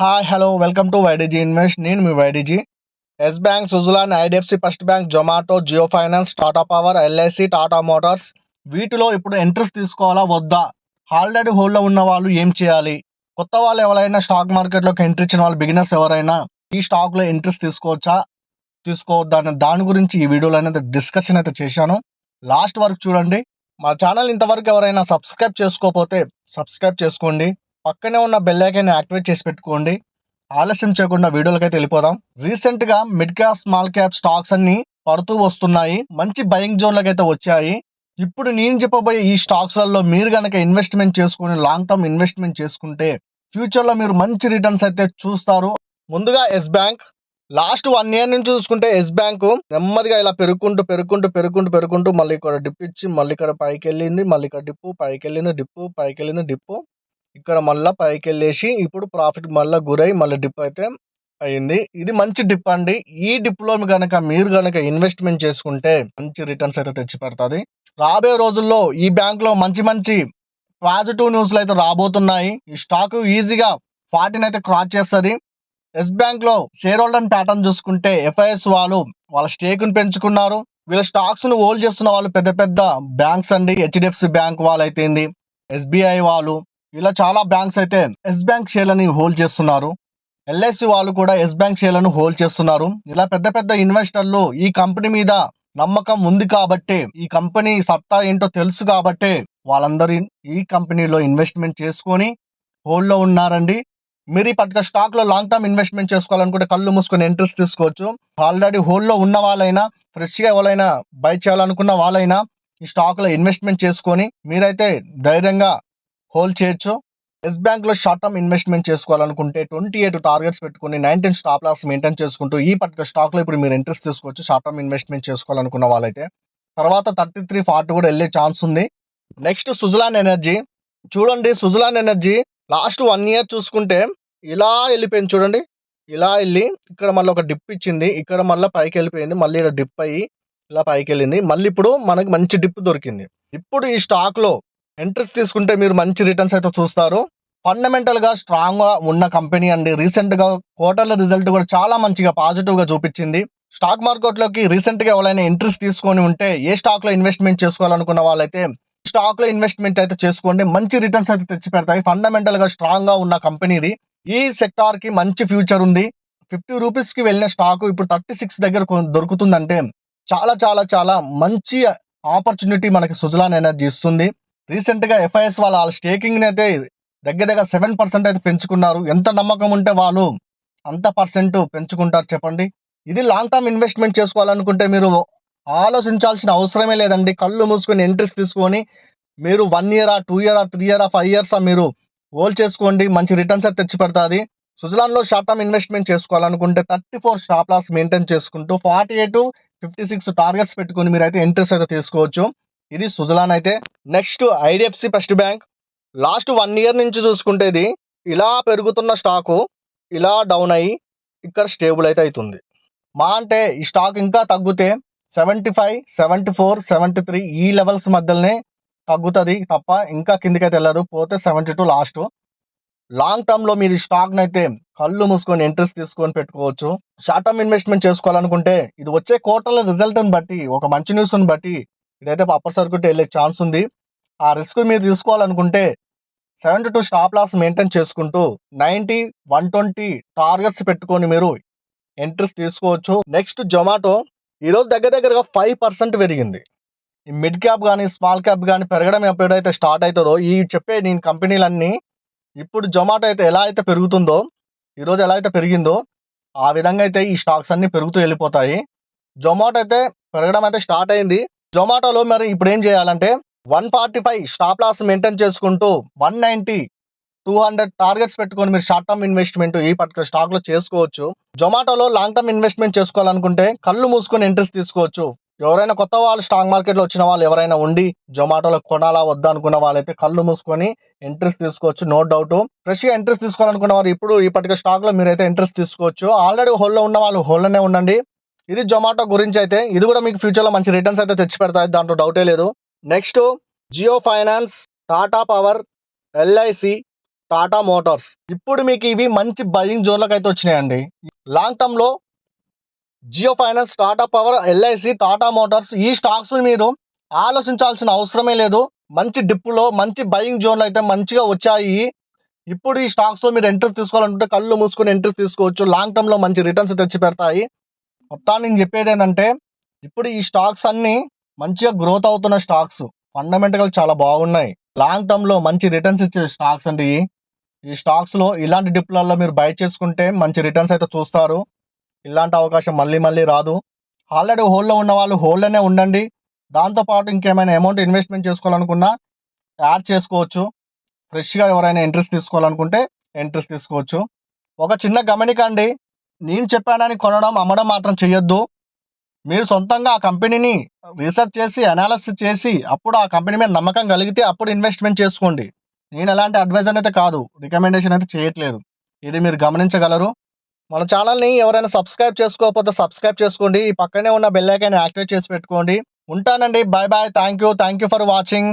Hi hello welcome to YDG invest. నేను మీ YDG. Yes bank, Suzlon, IDFC first bank, Zomato, Jio finance, Tata power, LIC, Tata motors వీటిలో ఇప్పుడు entries తీసుకోవాలా వద్దా? ఆల్రెడీ హోల్డ్లో ఉన్న వాళ్ళు ఏం చేయాలి? కొత్త వాళ్ళు ఎవరైనా స్టాక్ మార్కెట్లోకి ఎంట్రీ ఇచ్చిన వాళ్ళు, బిగినర్స్ ఎవరైనా ఈ స్టాక్లో ఎంట్రీస్ తీసుకోవచ్చా తీసుకోవద్దా అనే దాని గురించి ఈ వీడియోలో అనేది డిస్కషన్ అయితే చేశాను. లాస్ట్ వరకు చూడండి. మా ఛానల్ ఇంతవరకు ఎవరైనా సబ్స్క్రైబ్ చేసుకోకపోతే సబ్స్క్రైబ్ చేసుకోండి. పక్కనే ఉన్న బెల్ ఐకాన్ యాక్టివేట్ చేసి పెట్టుకోండి. ఆలస్యం చేయకుండా వీడియోలకైతే వెళ్ళిపోదాం. రీసెంట్గా mid cap, small cap stocks అన్ని పడుతూ వస్తున్నాయి. మంచి బయింగ్ జోన్లకైతే వచ్చాయి. ఇప్పుడు నేను చెప్పబోయే ఈ స్టాక్స్లలో మీరు కనుక ఇన్వెస్ట్మెంట్ చేసుకుని లాంగ్ టర్మ్ ఇన్వెస్ట్మెంట్ చేసుకుంటే ఫ్యూచర్లో మీరు మంచి రిటర్న్స్ అయితే చూస్తారు. ముందుగా ఎస్ బ్యాంక్. లాస్ట్ 1 year నుంచి చూసుకుంటే ఎస్ బ్యాంకు నెమ్మదిగా ఇలా పెరుగుకుంటూ మళ్ళీ ఇక్కడ డిప్ ఇచ్చి మళ్ళీ ఇక్కడ పైకి వెళ్ళింది, మళ్ళీ ఇక్కడ డిప్పు పైకి వెళ్ళింది, డిప్పు ఇక్కడ మళ్ళీ పైకి వెళ్ళేసి ఇప్పుడు ప్రాఫిట్ మళ్ళీ గురై మళ్ళీ డిప్ అయితే అయింది. ఇది మంచి డిప్ అండి. ఈ డిప్లో మీరు కనుక ఇన్వెస్ట్మెంట్ చేసుకుంటే మంచి రిటర్న్స్ అయితే తెచ్చి పెడుతుంది. రాబోయే రోజుల్లో ఈ బ్యాంక్లో మంచి పాజిటివ్ న్యూస్లు అయితే రాబోతున్నాయి. ఈ స్టాక్ ఈజీగా 40 అయితే క్రాస్ చేస్తుంది. ఎస్ బ్యాంక్ లో షేర్ హోల్డర్ ప్యాటర్న్ చూసుకుంటే ఎఫ్ఐఎస్ వాళ్ళు వాళ్ళ స్టేక్ ను పెంచుకున్నారు. వీళ్ళ స్టాక్స్ ను హోల్డ్ చేస్తున్న వాళ్ళు పెద్ద బ్యాంక్స్ అండి. హెచ్డిఎఫ్సి బ్యాంక్ వాళ్ళు అయితే ఎస్బీఐ వాళ్ళు, ఇలా చాలా బ్యాంక్స్ అయితే ఎస్ బ్యాంక్ షేర్లని హోల్డ్ చేస్తున్నారు. ఎల్ఐసి వాళ్ళు కూడా ఎస్ బ్యాంక్ షేర్లను హోల్డ్ చేస్తున్నారు. ఇలా పెద్ద ఇన్వెస్టర్లు ఈ కంపెనీ మీద నమ్మకం ఉంది కాబట్టి, ఈ కంపెనీ సత్తా ఏంటో తెలుసు కాబట్టి వాళ్ళందరూ ఈ కంపెనీలో ఇన్వెస్ట్మెంట్ చేసుకొని హోల్డ్ లో ఉన్నారండి. మీరు ఈ పర్టికులర్ స్టాక్ లో లాంగ్ టర్మ్ ఇన్వెస్ట్మెంట్ చేసుకోవాలనుకుంటే కళ్ళు మూసుకొని ఎంట్రీస్ తీసుకోవచ్చు. ఆల్రెడీ హోల్డ్ లో ఉన్న వాళ్ళైనా, ఫ్రెష్ గా ఎవరైనా బై చేయాలనుకున్న వాళ్ళైనా ఈ స్టాక్ లో ఇన్వెస్ట్మెంట్ చేసుకొని మీరైతే ధైర్యంగా హోల్డ్ చేయొచ్చు. ఎస్ బ్యాంక్ లో షార్ట్ టర్మ్ ఇన్వెస్ట్మెంట్ చేసుకోవాలనుకుంటే 28 టార్గెట్స్ పెట్టుకుని 19 స్టాప్ లాస్ మెయింటైన్ చేసుకుంటూ ఈ పర్టికులర్ స్టాక్ లో ఇప్పుడు మీరు ఎంట్రీస్ తీసుకోవచ్చు. షార్ట్ టర్మ్ ఇన్వెస్ట్మెంట్ చేసుకోవాలనుకున్న వాళ్ళైతే తర్వాత 33, 40 కూడా వెళ్ళే ఛాన్స్ ఉంది. Next Suzlon energy. చూడండి, సుజలాన్ ఎనర్జీ లాస్ట్ 1 year చూసుకుంటే ఇలా వెళ్ళిపోయింది. చూడండి, ఇలా వెళ్ళి ఇక్కడ మళ్ళీ ఒక డిప్ ఇచ్చింది, ఇక్కడ మళ్ళీ పైకి వెళ్ళిపోయింది, మళ్ళీ ఇలా డిప్ అయ్యి ఇలా పైకి వెళ్ళింది, మళ్ళీ ఇప్పుడు మనకి మంచి డిప్ దొరికింది. ఇప్పుడు ఈ స్టాక్ లో ఎంట్రీస్ తీసుకుంటే మీరు మంచి రిటర్న్స్ అయితే చూస్తారు. ఫండమెంటల్ గా స్ట్రాంగ్ గా ఉన్న కంపెనీ అండి. రీసెంట్ గా క్వార్టర్లీ రిజల్ట్ కూడా చాలా మంచిగా పాజిటివ్ గా చూపించింది. స్టాక్ మార్కెట్ లోకి రీసెంట్ గా ఎవరైనా ఎంట్రీస్ తీసుకొని ఉంటే ఏ స్టాక్ లో ఇన్వెస్ట్మెంట్ చేసుకోవాలనుకున్న వాళ్ళైతే స్టాక్ లో ఇన్వెస్ట్మెంట్ అయితే చేసుకోండి. మంచి రిటర్న్స్ అయితే తెచ్చి పెడతాయి. ఫండమెంటల్ గా స్ట్రాంగ్ గా ఉన్న కంపెనీది. ఈ సెక్టార్ కి మంచి ఫ్యూచర్ ఉంది. 50 రూపీస్ కి వెళ్ళిన స్టాక్ ఇప్పుడు 36 దగ్గర దొరుకుతుందంటే చాలా మంచి ఆపర్చునిటీ మనకి సుజలాన్ ఎనర్జీ ఇస్తుంది. రీసెంట్ గా ఎఫ్ఐఎస్ వాళ్ళ స్టేకింగ్ అయితే దగ్గర 7% అయితే పెంచుకున్నారు. ఎంత నమ్మకం ఉంటే వాళ్ళు అంత పర్సెంట్ పెంచుకుంటారు చెప్పండి. ఇది లాంగ్ టర్మ్ ఇన్వెస్ట్మెంట్ చేసుకోవాలనుకుంటే మీరు ఆలోచించాల్సిన అవసరమే లేదండి. కళ్ళు మూసుకొని ఎంట్రీస్ తీసుకొని మీరు 1 year, 2 year, 3 year, 5 years మీరు హోల్డ్ చేసుకోండి. మంచి రిటర్న్స్ అయితే తెచ్చి పెడతాది. సుజలాన్ లో షార్ట్ టర్మ్ ఇన్వెస్ట్మెంట్ చేసుకోవాలనుకుంటే 34 స్టాప్ లాస్ మెయింటైన్ చేసుకుంటూ 48, 56 టార్గెట్స్ పెట్టుకుని మీరైతే ఎంట్రీస్ అయితే తీసుకోవచ్చు. ఇది సుజలాన్ అయితే. Next IDFC first bank. Last 1 year నుంచి చూసుకుంటే ఇది ఇలా పెరుగుతున్న స్టాకు ఇలా డౌన్ అయ్యి ఇక్కడ స్టేబుల్ అయితే అవుతుంది. అంటే ఈ స్టాక్ ఇంకా తగ్గితే 75, 74, 73 ఈ లెవెల్స్ మధ్యలోనే తగ్గుతుంది తప్ప ఇంకా కిందికైతే వెళ్ళదు. పోతే 72 లాస్ట్. లాంగ్ టర్మ్ లో మీరు ఈ స్టాక్ అయితే కళ్ళు మూసుకొని ఎంట్రీస్ తీసుకొని పెట్టుకోవచ్చు. షార్ట్ టర్మ్ ఇన్వెస్ట్మెంట్ చేసుకోవాలనుకుంటే ఇది వచ్చే క్వార్టర్ల రిజల్ట్ ని బట్టి, ఒక మంచి న్యూస్ ని బట్టి ఇదైతే అప్పర్ సర్క్యూట్ వెళ్ళే ఛాన్స్ ఉంది. ఆ రిస్క్ మీరు తీసుకోవాలనుకుంటే 72 స్టాప్ లాస్ మెయింటైన్ చేసుకుంటూ 90, 120 టార్గెట్స్ పెట్టుకొని మీరు ఎంట్రీస్ తీసుకోవచ్చు. నెక్స్ట్ జొమాటో. ఈరోజు దగ్గరగా 5% పెరిగింది. ఈ మిడ్ క్యాప్ కానీ స్మాల్ క్యాప్ కానీ పెరగడం ఎప్పుడైతే స్టార్ట్ అవుతుందో ఈ చెప్పే నేను కంపెనీలన్నీ ఇప్పుడు జొమాటో అయితే ఎలా అయితే పెరుగుతుందో, ఈరోజు ఎలా అయితే పెరిగిందో ఆ విధంగా అయితే ఈ స్టాక్స్ అన్ని పెరుగుతూ వెళ్ళిపోతాయి. జొమాటో అయితే పెరగడం అయితే స్టార్ట్ అయింది. జొమాటోలో మరి ఇప్పుడు ఏం చేయాలంటే 145 స్టాప్ లాస్ మెయింటైన్ చేసుకుంటూ 190, 200 టార్గెట్స్ పెట్టుకొని మీరు షార్ట్ టర్మ్ ఇన్వెస్ట్మెంట్ ఈ పర్టికులర్ స్టాక్ లో చేసుకోవచ్చు. జొమాటోలో లాంగ్ టర్మ్ ఇన్వెస్ట్మెంట్ చేసుకోవాలనుకుంటే కళ్ళు మూసుకొని ఎంట్రీస్ తీసుకోవచ్చు. ఎవరైనా కొత్త వాళ్ళు స్టాక్ మార్కెట్ లో వచ్చిన వాళ్ళు ఎవరైనా ఉండి జొమాటోలో కొనాలా వద్దా అనుకున్న వాళ్ళైతే కళ్ళు మూసుకొని ఎంట్రీస్ తీసుకోవచ్చు. No doubt. ఫ్రెష్ గా ఎంట్రీస్ తీసుకోవాలనుకున్న వారు ఇప్పుడు ఈ పర్టికులర్ స్టాక్ లో మీరైతే ఎంట్రీస్ తీసుకోవచ్చు. ఆల్రెడీ హోల్డ్ లో ఉన్న వాళ్ళు హోల్డ్ లోనే ఉండండి. ఇది జొమాటో గురించి అయితే. ఇది కూడా మీకు ఫ్యూచర్ లో మంచి రిటర్న్స్ అయితే తెచ్చి పెడతాయి, దాంట్లో డౌటే లేదు. Next Jio finance, Tata power, LIC, Tata Motors. ఇప్పుడు మీకు ఇవి మంచి బయింగ్ జోన్‌లోకి అయితే వచ్చినాయండి. లాంగ్ టర్మ్‌లో Jio finance, Tata power, LIC, Tata Motors ఈ స్టాక్స్ మీరు ఆలోచించాల్సిన అవసరమే లేదు. మంచి డిప్‌లో మంచి బయింగ్ జోన్‌లో అయితే మంచిగా వచ్చాయి. ఇప్పుడు ఈ స్టాక్స్‌లో మీరు ఎంట్రీ తీసుకోవాలనుకుంటే కళ్ళు మూసుకొని ఎంట్రీ తీసుకోవచ్చు. లాంగ్ టర్మ్‌లో మంచి రిటర్న్స్ తెచ్చిపెడతాయి. మొత్తానికి నేను చెప్పేదేంటంటే, ఇప్పుడు ఈ స్టాక్స్ అన్నీ మంచిగా గ్రోత్ అవుతున్న స్టాక్స్. ఫండమెంటల్ చాలా బాగున్నాయి. లాంగ్ టర్మ్‌లో మంచి రిటర్న్స్ ఇచ్చే స్టాక్స్ అండి ఇయి. ఈ స్టాక్స్‌లో ఇలాంటి డిప్‌లలో మీరు బై చేసుకుంటే మంచి రిటర్న్స్ అయితే చూస్తారు. ఇలాంటి అవకాశం మళ్ళీ మళ్ళీ రాదు. ఆల్రెడీ హోల్డ్‌లో ఉన్నవాళ్ళు హోల్డ్‌లోనే ఉండండి. దాంతో పాటు ఇంకేమైనా అమౌంట్ ఇన్వెస్ట్‌మెంట్ చేసుకోవాలనుకున్నా యాడ్ చేసుకోవచ్చు. ఫ్రెష్‌గా ఎవరైనా ఎంట్రీస్ తీసుకోవాలనుకుంటే ఎంట్రీస్ తీసుకోవచ్చు. ఒక చిన్న గమనిక అండి. నేను చెప్పానని కొనడం, అమ్మడం మాత్రం చెయ్యొద్దు. మీరు సొంతంగా ఆ కంపెనీని రీసెర్చ్ చేసి, అనాలిసిస్ చేసి, అప్పుడు ఆ కంపెనీ మీద నమ్మకం కలిగితే అప్పుడు ఇన్వెస్ట్‌మెంట్ చేసుకోండి. నేను ఎలాంటి అడ్వైజర్ అయితే కాదు. రికమెండేషన్ అయితే చేయట్లేదు. ఇది మీరు గమనించగలరు. మన ఛానల్‌ని ఎవరైనా సబ్స్క్రైబ్ చేసుకోకపోతే సబ్స్క్రైబ్ చేసుకోండి. ఈ పక్కనే ఉన్న బెల్ ఐకాన్ యాక్టివేట్ చేసి పెట్టుకోండి. ఉంటానండి. By by. Thank you for watching.